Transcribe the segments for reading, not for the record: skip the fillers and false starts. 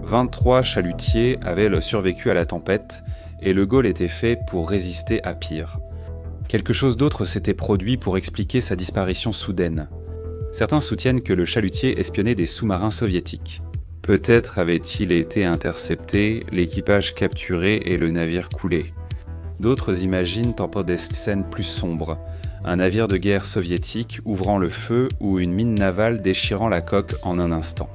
23 chalutiers avaient survécu à la tempête, et le Gaule était fait pour résister à pire. Quelque chose d'autre s'était produit pour expliquer sa disparition soudaine. Certains soutiennent que le chalutier espionnait des sous-marins soviétiques. Peut-être avait-il été intercepté, l'équipage capturé et le navire coulé. D'autres imaginent encore des scènes plus sombres. Un navire de guerre soviétique ouvrant le feu ou une mine navale déchirant la coque en un instant.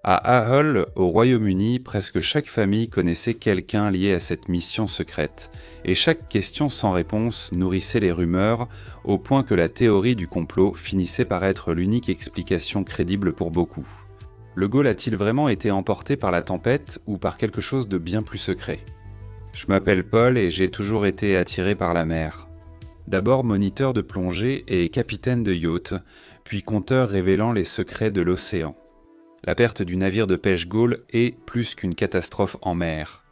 À Hull, au Royaume-Uni, presque chaque famille connaissait quelqu'un lié à cette mission secrète, et chaque question sans réponse nourrissait les rumeurs, au point que la théorie du complot finissait par être l'unique explication crédible pour beaucoup. Le Gaule a-t-il vraiment été emporté par la tempête ou par quelque chose de bien plus secret ? Je m'appelle Paul et j'ai toujours été attiré par la mer. D'abord moniteur de plongée et capitaine de yacht, puis conteur révélant les secrets de l'océan. La perte du navire de pêche Gaule est plus qu'une catastrophe en mer.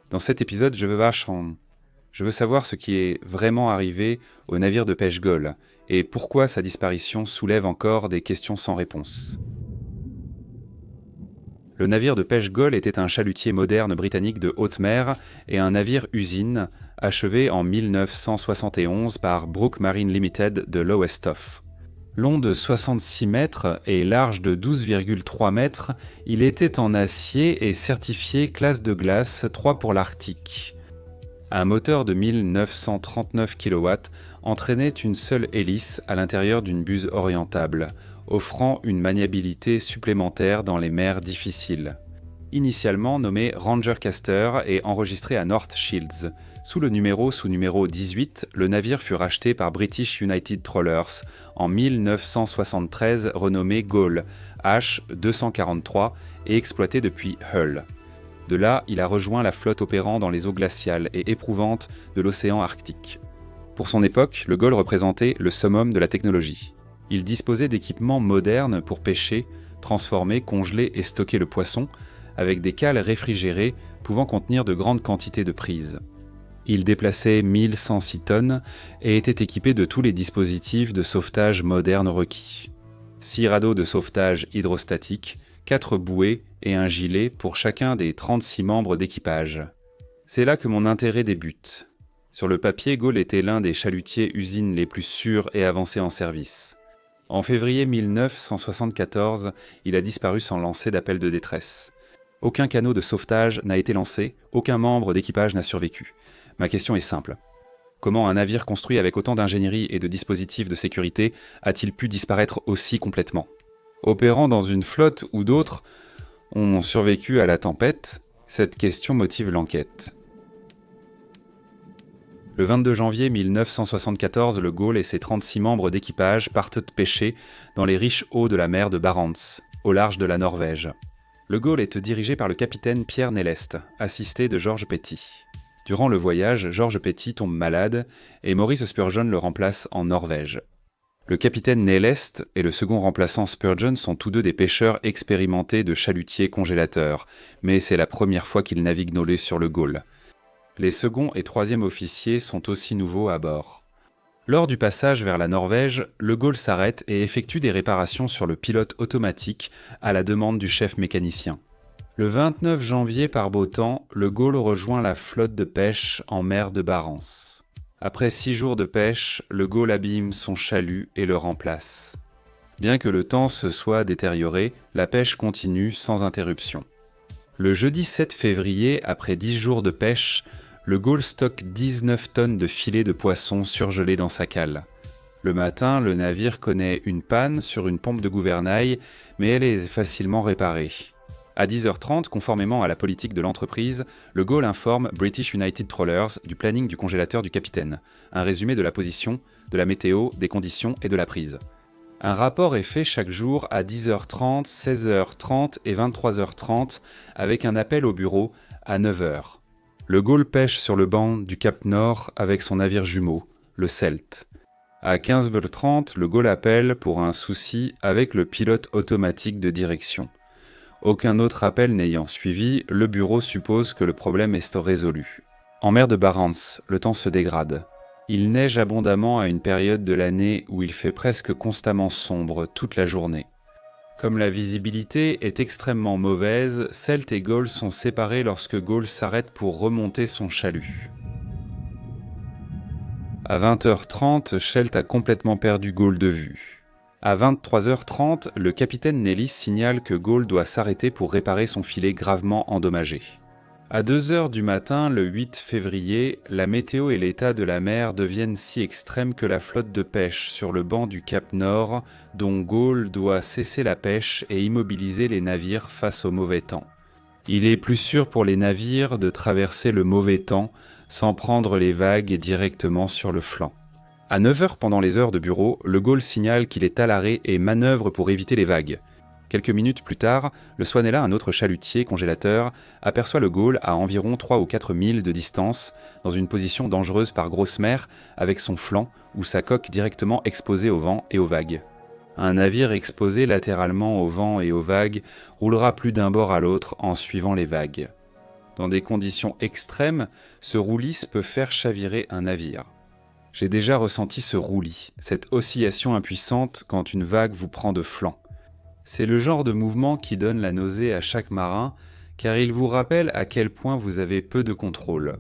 Dans cet épisode, je veux savoir ce qui est vraiment arrivé au navire de pêche Gaule et pourquoi sa disparition soulève encore des questions sans réponse. Le navire de pêche Gaule était un chalutier moderne britannique de haute mer et un navire-usine achevé en 1971 par Brooke Marine Limited de Lowestoft. Long de 66 mètres et large de 12,3 mètres, il était en acier et certifié classe de glace 3 pour l'Arctique. Un moteur de 1939 kW entraînait une seule hélice à l'intérieur d'une buse orientable, offrant une maniabilité supplémentaire dans les mers difficiles. Initialement nommé Rangercaster et enregistré à North Shields. Sous numéro 18, le navire fut racheté par British United Trawlers en 1973, renommé Gaule, H243, et exploité depuis Hull. De là, il a rejoint la flotte opérant dans les eaux glaciales et éprouvantes de l'océan Arctique. Pour son époque, le Gaule représentait le summum de la technologie. Il disposait d'équipements modernes pour pêcher, transformer, congeler et stocker le poisson, avec des cales réfrigérées pouvant contenir de grandes quantités de prises. Il déplaçait 1106 tonnes et était équipé de tous les dispositifs de sauvetage modernes requis. 6 radeaux de sauvetage hydrostatique, 4 bouées et un gilet pour chacun des 36 membres d'équipage. C'est là que mon intérêt débute. Sur le papier, Gaule était l'un des chalutiers usines les plus sûrs et avancés en service. En février 1974, il a disparu sans lancer d'appel de détresse. Aucun canot de sauvetage n'a été lancé, aucun membre d'équipage n'a survécu. Ma question est simple. Comment un navire construit avec autant d'ingénierie et de dispositifs de sécurité a-t-il pu disparaître aussi complètement ? Opérant dans une flotte où d'autres ont survécu à la tempête, cette question motive l'enquête. Le 22 janvier 1974, le Gaule et ses 36 membres d'équipage partent pêcher dans les riches eaux de la mer de Barents, au large de la Norvège. Le Gaule est dirigé par le capitaine Pierre Néleste, assisté de George Petty. Durant le voyage, George Petty tombe malade et Maurice Spurgeon le remplace en Norvège. Le capitaine Néleste et le second remplaçant Spurgeon sont tous deux des pêcheurs expérimentés de chalutiers congélateurs, mais c'est la première fois qu'ils naviguent nolés sur le Gaule. Les second et troisième officiers sont aussi nouveaux à bord. Lors du passage vers la Norvège, le Gaule s'arrête et effectue des réparations sur le pilote automatique à la demande du chef mécanicien. Le 29 janvier, par beau temps, le Gaule rejoint la flotte de pêche en mer de Barents. Après 6 jours de pêche, le Gaule abîme son chalut et le remplace. Bien que le temps se soit détérioré, la pêche continue sans interruption. Le jeudi 7 février, après 10 jours de pêche, le Gaule stocke 19 tonnes de filets de poissons surgelés dans sa cale. Le matin, le navire connaît une panne sur une pompe de gouvernail, mais elle est facilement réparée. À 10h30, conformément à la politique de l'entreprise, le Gaule informe British United Trawlers du planning du congélateur du capitaine, un résumé de la position, de la météo, des conditions et de la prise. Un rapport est fait chaque jour à 10h30, 16h30 et 23h30 avec un appel au bureau à 9h. Le Gaule pêche sur le banc du Cap Nord avec son navire jumeau, le Celt. À 15h30, le Gaule appelle pour un souci avec le pilote automatique de direction. Aucun autre appel n'ayant suivi, le bureau suppose que le problème est résolu. En mer de Barents, le temps se dégrade. Il neige abondamment à une période de l'année où il fait presque constamment sombre toute la journée. Comme la visibilité est extrêmement mauvaise, Celt et Gaul sont séparés lorsque Gaul s'arrête pour remonter son chalut. À 20h30, Celt a complètement perdu Gaul de vue. À 23h30, le capitaine Nellis signale que Gaul doit s'arrêter pour réparer son filet gravement endommagé. À 2h du matin, le 8 février, la météo et l'état de la mer deviennent si extrêmes que la flotte de pêche sur le banc du Cap Nord, dont Gaul doit cesser la pêche et immobiliser les navires face au mauvais temps. Il est plus sûr pour les navires de traverser le mauvais temps sans prendre les vagues directement sur le flanc. À 9h pendant les heures de bureau, le Gaul signale qu'il est à l'arrêt et manœuvre pour éviter les vagues. Quelques minutes plus tard, le Swanella, un autre chalutier congélateur, aperçoit le Gaul à environ 3 ou 4 milles de distance, dans une position dangereuse par grosse mer, avec son flanc ou sa coque directement exposée au vent et aux vagues. Un navire exposé latéralement au vent et aux vagues roulera plus d'un bord à l'autre en suivant les vagues. Dans des conditions extrêmes, ce roulis peut faire chavirer un navire. J'ai déjà ressenti ce roulis, cette oscillation impuissante quand une vague vous prend de flanc. C'est le genre de mouvement qui donne la nausée à chaque marin, car il vous rappelle à quel point vous avez peu de contrôle.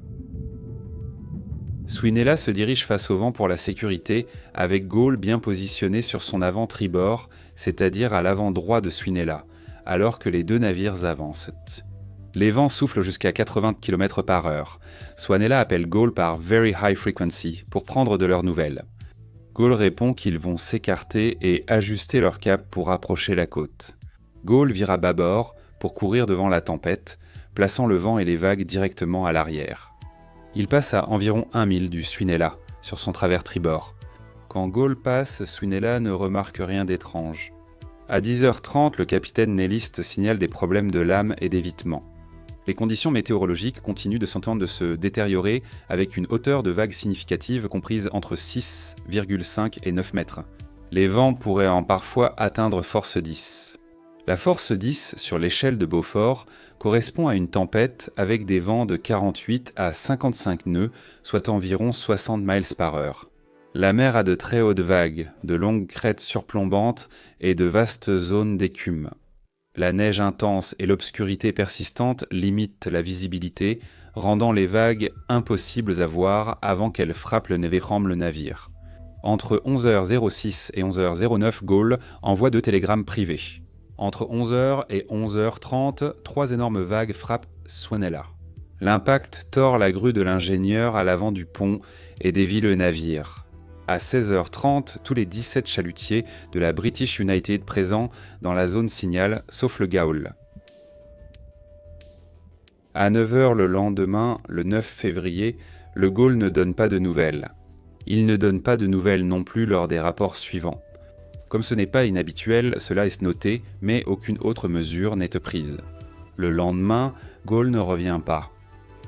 Swanella se dirige face au vent pour la sécurité, avec Gaul bien positionné sur son avant tribord, c'est-à-dire à l'avant droit de Swanella, alors que les deux navires avancent. Les vents soufflent jusqu'à 80 km/h. Swanella appelle Gaul par Very High Frequency pour prendre de leurs nouvelles. Gaul répond qu'ils vont s'écarter et ajuster leur cap pour approcher la côte. Gaul vire à bâbord pour courir devant la tempête, plaçant le vent et les vagues directement à l'arrière. Il passe à environ 1 mille du Swanella, sur son travers tribord. Quand Gaul passe, Swanella ne remarque rien d'étrange. À 10h30, le capitaine Nellis signale des problèmes de lame et d'évitement. Les conditions météorologiques continuent de s'entendre de se détériorer avec une hauteur de vague significative comprise entre 6,5 et 9 mètres. Les vents pourraient parfois atteindre force 10. La force 10 sur l'échelle de Beaufort correspond à une tempête avec des vents de 48 à 55 nœuds, soit environ 60 miles par heure. La mer a de très hautes vagues, de longues crêtes surplombantes et de vastes zones d'écume. La neige intense et l'obscurité persistante limitent la visibilité, rendant les vagues impossibles à voir avant qu'elles frappent le navire. Entre 11h06 et 11h09, Gaul envoie 2 télégrammes privés. Entre 11h et 11h30, 3 énormes vagues frappent Swanella. L'impact tord la grue de l'ingénieur à l'avant du pont et dévie le navire. À 16h30, tous les 17 chalutiers de la British United présents dans la zone signal, sauf le Gaul. À 9h le lendemain, le 9 février, le Gaul ne donne pas de nouvelles. Il ne donne pas de nouvelles non plus lors des rapports suivants. Comme ce n'est pas inhabituel, cela est noté, mais aucune autre mesure n'est prise. Le lendemain, Gaul ne revient pas.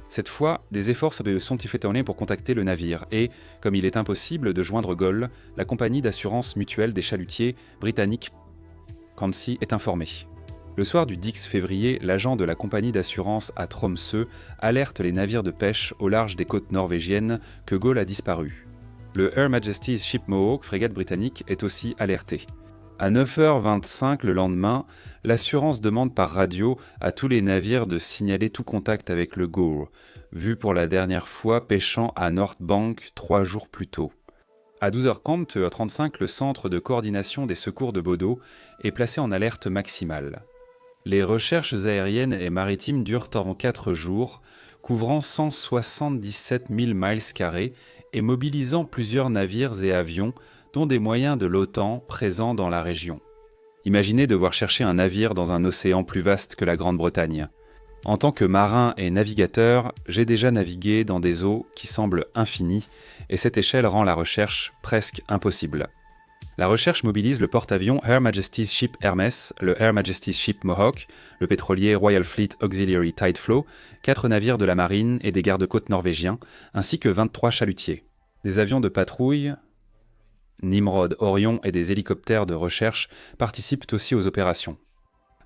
Cette fois, des efforts sont effectués pour contacter le navire et, comme il est impossible de joindre Gaul, la compagnie d'assurance mutuelle des chalutiers britanniques Kansi est informée. Le soir du 10 février, l'agent de la compagnie d'assurance à Tromsø alerte les navires de pêche au large des côtes norvégiennes que Gaul a disparu. Le Her Majesty's Ship Mohawk, frégate britannique, est aussi alerté. À 9h25 le lendemain, l'assurance demande par radio à tous les navires de signaler tout contact avec le Gaul, vu pour la dernière fois pêchant à North Bank 3 jours plus tôt. À 12h35, le centre de coordination des secours de Bodø est placé en alerte maximale. Les recherches aériennes et maritimes durent en 4 jours, couvrant 177 000 miles carrés et mobilisant plusieurs navires et avions, dont des moyens de l'OTAN présents dans la région. Imaginez devoir chercher un navire dans un océan plus vaste que la Grande-Bretagne. En tant que marin et navigateur, j'ai déjà navigué dans des eaux qui semblent infinies, et cette échelle rend la recherche presque impossible. La recherche mobilise le porte-avions Her Majesty's Ship Hermes, le Her Majesty's Ship Mohawk, le pétrolier Royal Fleet Auxiliary Tideflow, 4 navires de la marine et des gardes-côtes norvégiens, ainsi que 23 chalutiers. Des avions de patrouille, Nimrod, Orion et des hélicoptères de recherche participent aussi aux opérations.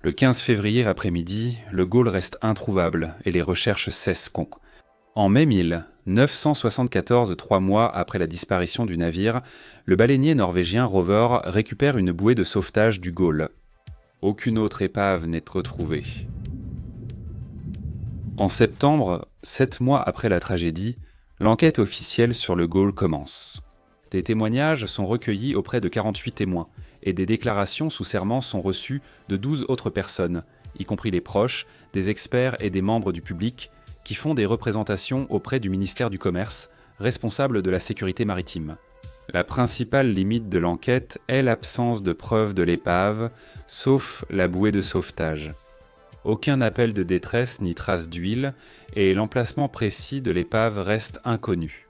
Le 15 février après-midi, le Gaul reste introuvable et les recherches cessent. En mai 1000, 974, 3 mois après la disparition du navire, le baleinier norvégien Rover récupère une bouée de sauvetage du Gaulle. Aucune autre épave n'est retrouvée. En septembre, 7 mois après la tragédie, l'enquête officielle sur le Gaulle commence. Des témoignages sont recueillis auprès de 48 témoins, et des déclarations sous serment sont reçues de 12 autres personnes, y compris les proches, des experts et des membres du public, qui font des représentations auprès du ministère du Commerce, responsable de la sécurité maritime. La principale limite de l'enquête est l'absence de preuves de l'épave, sauf la bouée de sauvetage. Aucun appel de détresse ni trace d'huile, et l'emplacement précis de l'épave reste inconnu.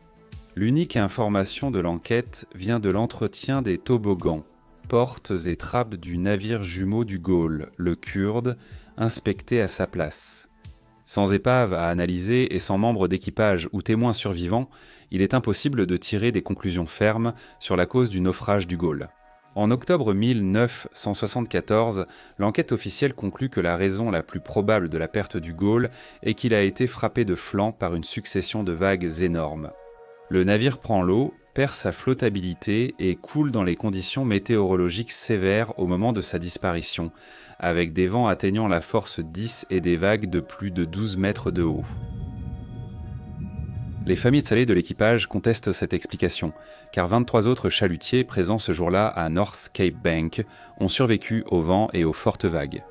L'unique information de l'enquête vient de l'entretien des toboggans, portes et trappes du navire jumeau du Gaulle, le Kurde, inspecté à sa place. Sans épave à analyser et sans membres d'équipage ou témoins survivants, il est impossible de tirer des conclusions fermes sur la cause du naufrage du Gaulle. En octobre 1974, l'enquête officielle conclut que la raison la plus probable de la perte du Gaulle est qu'il a été frappé de flanc par une succession de vagues énormes. Le navire prend l'eau, perd sa flottabilité et coule dans les conditions météorologiques sévères au moment de sa disparition, avec des vents atteignant la force 10 et des vagues de plus de 12 mètres de haut. Les familles salées de l'équipage contestent cette explication, car 23 autres chalutiers présents ce jour-là à North Cape Bank ont survécu au vent et aux fortes vagues.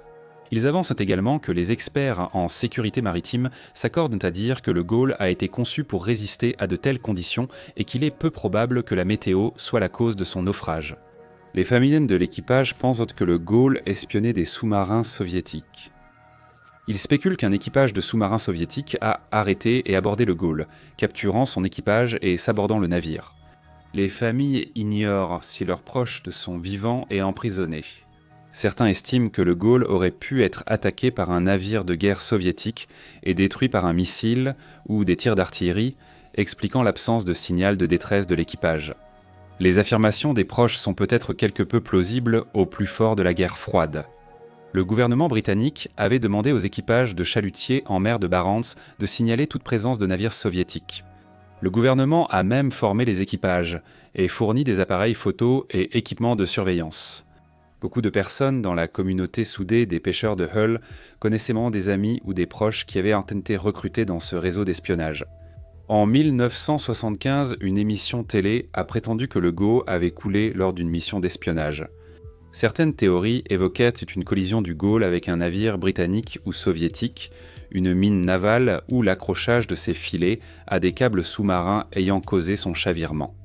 Ils avancent également que les experts en sécurité maritime s'accordent à dire que le Gaulle a été conçu pour résister à de telles conditions et qu'il est peu probable que la météo soit la cause de son naufrage. Les familles de l'équipage pensent que le Gaulle espionnait des sous-marins soviétiques. Ils spéculent qu'un équipage de sous-marins soviétiques a arrêté et abordé le Gaulle, capturant son équipage et sabordant le navire. Les familles ignorent si leurs proches sont vivants et emprisonnés. Certains estiment que le Gaulle aurait pu être attaqué par un navire de guerre soviétique et détruit par un missile ou des tirs d'artillerie, expliquant l'absence de signal de détresse de l'équipage. Les affirmations des proches sont peut-être quelque peu plausibles au plus fort de la guerre froide. Le gouvernement britannique avait demandé aux équipages de chalutiers en mer de Barents de signaler toute présence de navires soviétiques. Le gouvernement a même formé les équipages et fourni des appareils photo et équipements de surveillance. Beaucoup de personnes dans la communauté soudée des pêcheurs de Hull connaissaient des amis ou des proches qui avaient été recrutés dans ce réseau d'espionnage. En 1975, une émission télé a prétendu que le Gaulle avait coulé lors d'une mission d'espionnage. Certaines théories évoquaient une collision du Gaulle avec un navire britannique ou soviétique, une mine navale ou l'accrochage de ses filets à des câbles sous-marins ayant causé son chavirement.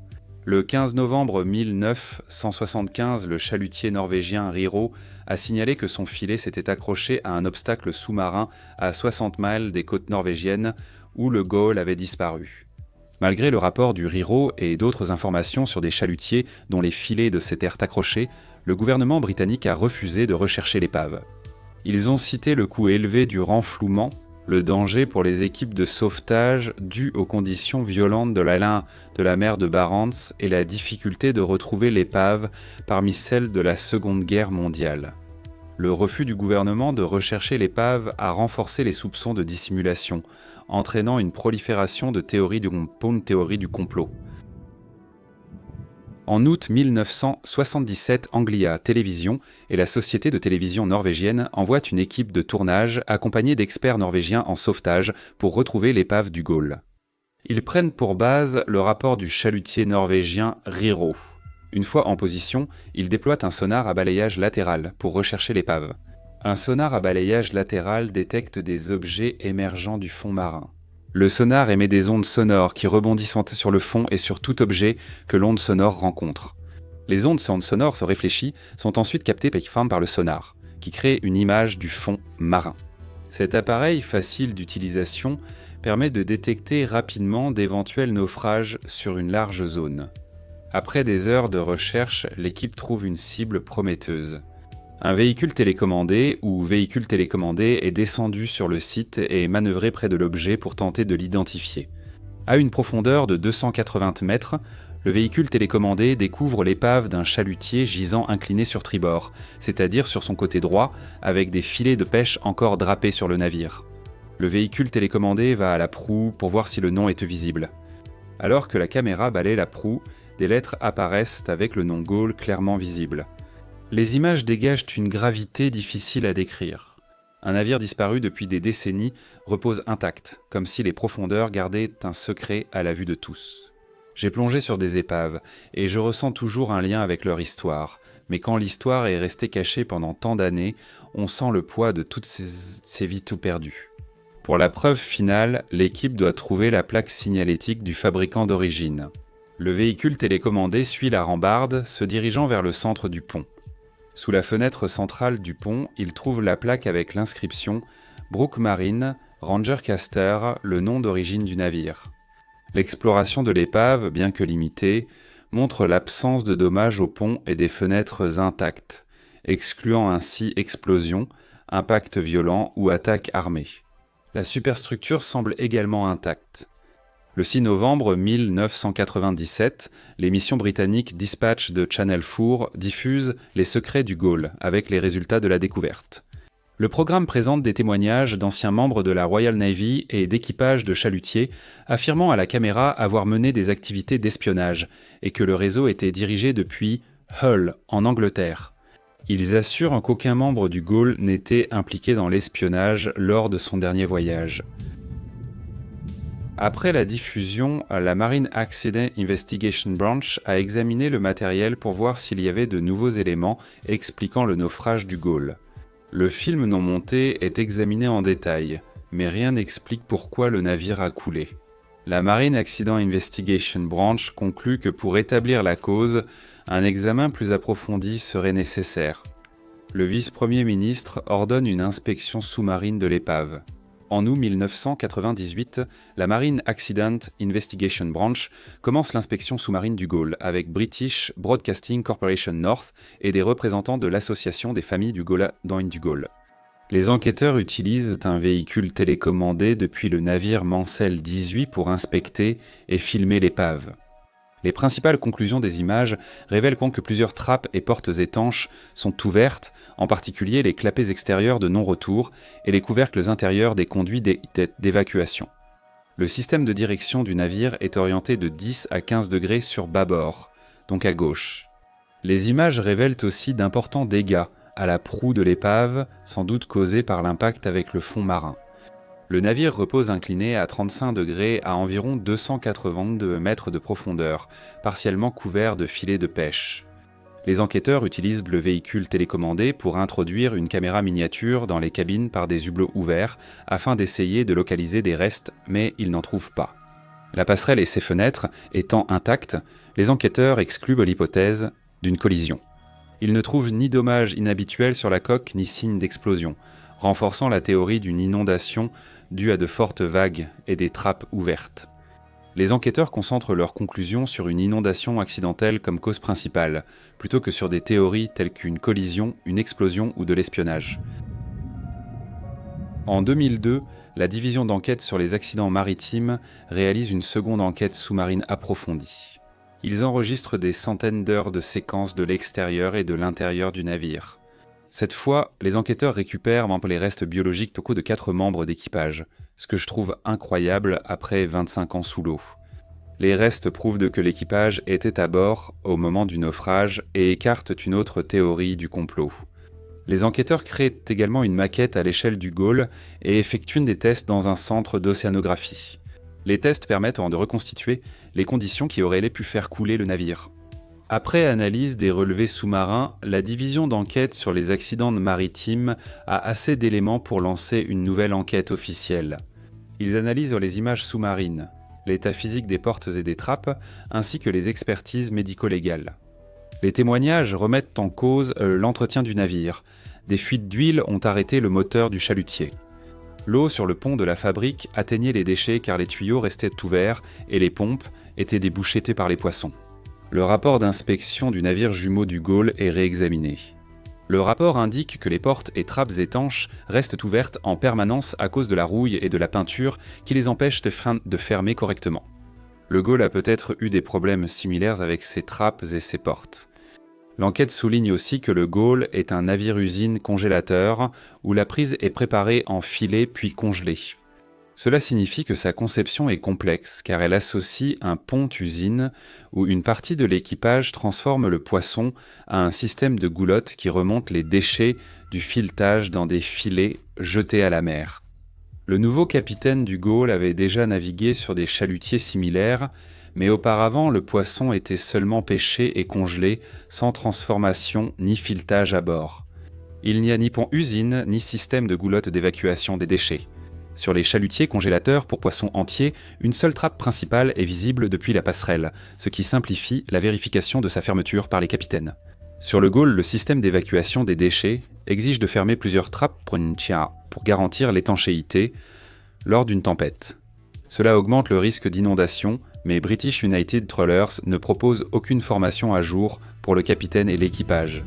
Le 15 novembre 1975, le chalutier norvégien Riro a signalé que son filet s'était accroché à un obstacle sous-marin à 60 miles des côtes norvégiennes où le Gaulle avait disparu. Malgré le rapport du Riro et d'autres informations sur des chalutiers dont les filets s'étaient accrochés, le gouvernement britannique a refusé de rechercher l'épave. Ils ont cité le coût élevé du renflouement, le danger pour les équipes de sauvetage dû aux conditions violentes de la mer de Barents et la difficulté de retrouver l'épave parmi celles de la Seconde Guerre mondiale. Le refus du gouvernement de rechercher l'épave a renforcé les soupçons de dissimulation, entraînant une prolifération de théories du complot. En août 1977, Anglia Télévision et la société de télévision norvégienne envoient une équipe de tournage accompagnée d'experts norvégiens en sauvetage pour retrouver l'épave du Gaulle. Ils prennent pour base le rapport du chalutier norvégien Riro. Une fois en position, ils déploient un sonar à balayage latéral pour rechercher l'épave. Un sonar à balayage latéral détecte des objets émergeant du fond marin. Le sonar émet des ondes sonores qui rebondissent sur le fond et sur tout objet que l'onde sonore rencontre. Les ondes sonores réfléchies sont ensuite captées par le sonar, qui crée une image du fond marin. Cet appareil facile d'utilisation permet de détecter rapidement d'éventuels naufrages sur une large zone. Après des heures de recherche, l'équipe trouve une cible prometteuse. Un véhicule télécommandé ou véhicule télécommandé est descendu sur le site et manœuvré près de l'objet pour tenter de l'identifier. À une profondeur de 280 mètres, le véhicule télécommandé découvre l'épave d'un chalutier gisant incliné sur tribord, c'est-à-dire sur son côté droit, avec des filets de pêche encore drapés sur le navire. Le véhicule télécommandé va à la proue pour voir si le nom est visible. Alors que la caméra balaie la proue, des lettres apparaissent avec le nom Gaul clairement visible. Les images dégagent une gravité difficile à décrire. Un navire disparu depuis des décennies repose intact, comme si les profondeurs gardaient un secret à la vue de tous. J'ai plongé sur des épaves, et je ressens toujours un lien avec leur histoire. Mais quand l'histoire est restée cachée pendant tant d'années, on sent le poids de toutes ces vies tout perdues. Pour la preuve finale, l'équipe doit trouver la plaque signalétique du fabricant d'origine. Le véhicule télécommandé suit la rambarde, se dirigeant vers le centre du pont. Sous la fenêtre centrale du pont, il trouve la plaque avec l'inscription « Brooke Marine, Ranger Caster, le nom d'origine du navire ». L'exploration de l'épave, bien que limitée, montre l'absence de dommages au pont et des fenêtres intactes, excluant ainsi explosion, impact violent ou attaque armée. La superstructure semble également intacte. Le 6 novembre 1997, l'émission britannique Dispatch de Channel 4 diffuse Les secrets du Gaul avec les résultats de la découverte. Le programme présente des témoignages d'anciens membres de la Royal Navy et d'équipages de chalutiers affirmant à la caméra avoir mené des activités d'espionnage et que le réseau était dirigé depuis Hull, en Angleterre. Ils assurent qu'aucun membre du Gaul n'était impliqué dans l'espionnage lors de son dernier voyage. Après la diffusion, la Marine Accident Investigation Branch a examiné le matériel pour voir s'il y avait de nouveaux éléments expliquant le naufrage du Gaul. Le film non monté est examiné en détail, mais rien n'explique pourquoi le navire a coulé. La Marine Accident Investigation Branch conclut que pour établir la cause, un examen plus approfondi serait nécessaire. Le vice-premier ministre ordonne une inspection sous-marine de l'épave. En août 1998, la Marine Accident Investigation Branch commence l'inspection sous-marine du Gaul avec British Broadcasting Corporation North et des représentants de l'association des familles du Gola-Doin du Gaul. Les enquêteurs utilisent un véhicule télécommandé depuis le navire Mansell 18 pour inspecter et filmer l'épave. Les principales conclusions des images révèlent que plusieurs trappes et portes étanches sont ouvertes, en particulier les clapets extérieurs de non-retour et les couvercles intérieurs des conduits d'évacuation. Le système de direction du navire est orienté de 10 à 15 degrés sur bâbord, donc à gauche. Les images révèlent aussi d'importants dégâts à la proue de l'épave, sans doute causés par l'impact avec le fond marin. Le navire repose incliné à 35 degrés à environ 282 mètres de profondeur, partiellement couvert de filets de pêche. Les enquêteurs utilisent le véhicule télécommandé pour introduire une caméra miniature dans les cabines par des hublots ouverts afin d'essayer de localiser des restes, mais ils n'en trouvent pas. La passerelle et ses fenêtres étant intactes, les enquêteurs excluent l'hypothèse d'une collision. Ils ne trouvent ni dommages inhabituels sur la coque ni signe d'explosion, renforçant la théorie d'une inondation due à de fortes vagues et des trappes ouvertes. Les enquêteurs concentrent leurs conclusions sur une inondation accidentelle comme cause principale, plutôt que sur des théories telles qu'une collision, une explosion ou de l'espionnage. En 2002, la division d'enquête sur les accidents maritimes réalise une seconde enquête sous-marine approfondie. Ils enregistrent des centaines d'heures de séquences de l'extérieur et de l'intérieur du navire. Cette fois, les enquêteurs récupèrent les restes biologiques totaux de 4 membres d'équipage, ce que je trouve incroyable après 25 ans sous l'eau. Les restes prouvent que l'équipage était à bord au moment du naufrage et écartent une autre théorie du complot. Les enquêteurs créent également une maquette à l'échelle du Gaul et effectuent des tests dans un centre d'océanographie. Les tests permettent de reconstituer les conditions qui auraient pu faire couler le navire. Après analyse des relevés sous-marins, la division d'enquête sur les accidents maritimes a assez d'éléments pour lancer une nouvelle enquête officielle. Ils analysent les images sous-marines, l'état physique des portes et des trappes, ainsi que les expertises médico-légales. Les témoignages remettent en cause l'entretien du navire. Des fuites d'huile ont arrêté le moteur du chalutier. L'eau sur le pont de la fabrique atteignait les déchets car les tuyaux restaient ouverts et les pompes étaient débouchées par les poissons. Le rapport d'inspection du navire jumeau du Gaul est réexaminé. Le rapport indique que les portes et trappes étanches restent ouvertes en permanence à cause de la rouille et de la peinture qui les empêchent de fermer correctement. Le Gaul a peut-être eu des problèmes similaires avec ses trappes et ses portes. L'enquête souligne aussi que le Gaul est un navire-usine congélateur où la prise est préparée en filet puis congelée. Cela signifie que sa conception est complexe, car elle associe un pont-usine où une partie de l'équipage transforme le poisson à un système de goulottes qui remonte les déchets du filetage dans des filets jetés à la mer. Le nouveau capitaine du Gaule avait déjà navigué sur des chalutiers similaires, mais auparavant le poisson était seulement pêché et congelé, sans transformation ni filetage à bord. Il n'y a ni pont-usine, ni système de goulottes d'évacuation des déchets. Sur les chalutiers congélateurs pour poissons entiers, une seule trappe principale est visible depuis la passerelle, ce qui simplifie la vérification de sa fermeture par les capitaines. Sur le Gaule, le système d'évacuation des déchets exige de fermer plusieurs trappes pour garantir l'étanchéité lors d'une tempête. Cela augmente le risque d'inondation, mais British United Trawlers ne propose aucune formation à jour pour le capitaine et l'équipage.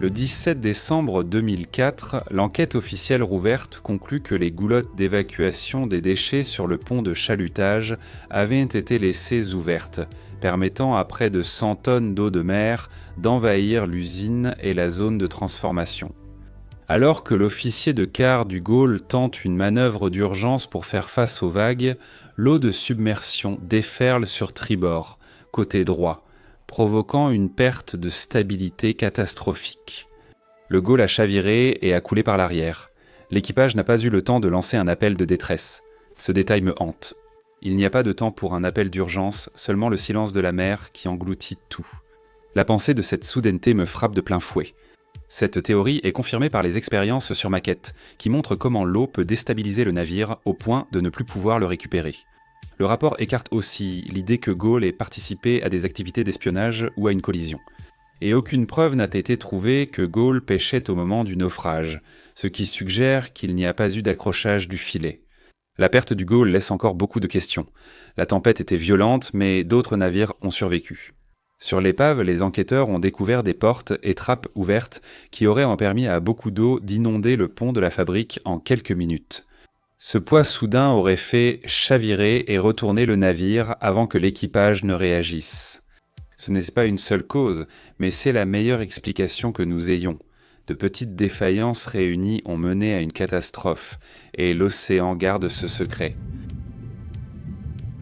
Le 17 décembre 2004, l'enquête officielle rouverte conclut que les goulottes d'évacuation des déchets sur le pont de chalutage avaient été laissées ouvertes, permettant à près de 100 tonnes d'eau de mer d'envahir l'usine et la zone de transformation. Alors que l'officier de quart du Gaule tente une manœuvre d'urgence pour faire face aux vagues, l'eau de submersion déferle sur tribord, côté droit, provoquant une perte de stabilité catastrophique. Le Gaule a chaviré et a coulé par l'arrière. L'équipage n'a pas eu le temps de lancer un appel de détresse. Ce détail me hante. Il n'y a pas de temps pour un appel d'urgence, seulement le silence de la mer qui engloutit tout. La pensée de cette soudaineté me frappe de plein fouet. Cette théorie est confirmée par les expériences sur maquette, qui montrent comment l'eau peut déstabiliser le navire au point de ne plus pouvoir le récupérer. Le rapport écarte aussi l'idée que Gaule ait participé à des activités d'espionnage ou à une collision. Et aucune preuve n'a été trouvée que Gaule pêchait au moment du naufrage, ce qui suggère qu'il n'y a pas eu d'accrochage du filet. La perte du Gaule laisse encore beaucoup de questions. La tempête était violente, mais d'autres navires ont survécu. Sur l'épave, les enquêteurs ont découvert des portes et trappes ouvertes qui auraient permis à beaucoup d'eau d'inonder le pont de la fabrique en quelques minutes. Ce poids soudain aurait fait chavirer et retourner le navire avant que l'équipage ne réagisse. Ce n'est pas une seule cause, mais c'est la meilleure explication que nous ayons. De petites défaillances réunies ont mené à une catastrophe, et l'océan garde ce secret.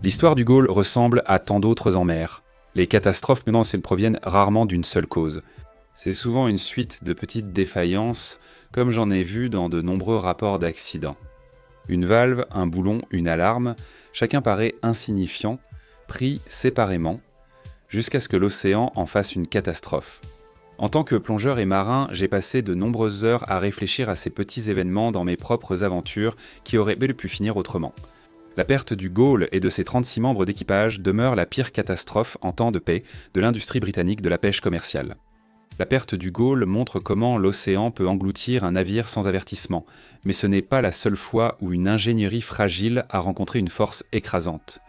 L'histoire du Gaule ressemble à tant d'autres en mer. Les catastrophes proviennent rarement d'une seule cause. C'est souvent une suite de petites défaillances, comme j'en ai vu dans de nombreux rapports d'accidents. Une valve, un boulon, une alarme, chacun paraît insignifiant, pris séparément, jusqu'à ce que l'océan en fasse une catastrophe. En tant que plongeur et marin, j'ai passé de nombreuses heures à réfléchir à ces petits événements dans mes propres aventures qui auraient bel pu finir autrement. La perte du Gaule et de ses 36 membres d'équipage demeure la pire catastrophe en temps de paix de l'industrie britannique de la pêche commerciale. La perte du Gaule montre comment l'océan peut engloutir un navire sans avertissement, mais ce n'est pas la seule fois où une ingénierie fragile a rencontré une force écrasante.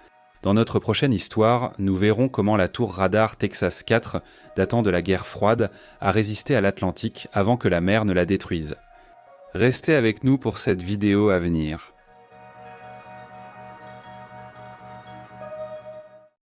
Dans notre prochaine histoire, nous verrons comment la tour radar Texas 4, datant de la guerre froide, a résisté à l'Atlantique avant que la mer ne la détruise. Restez avec nous pour cette vidéo à venir.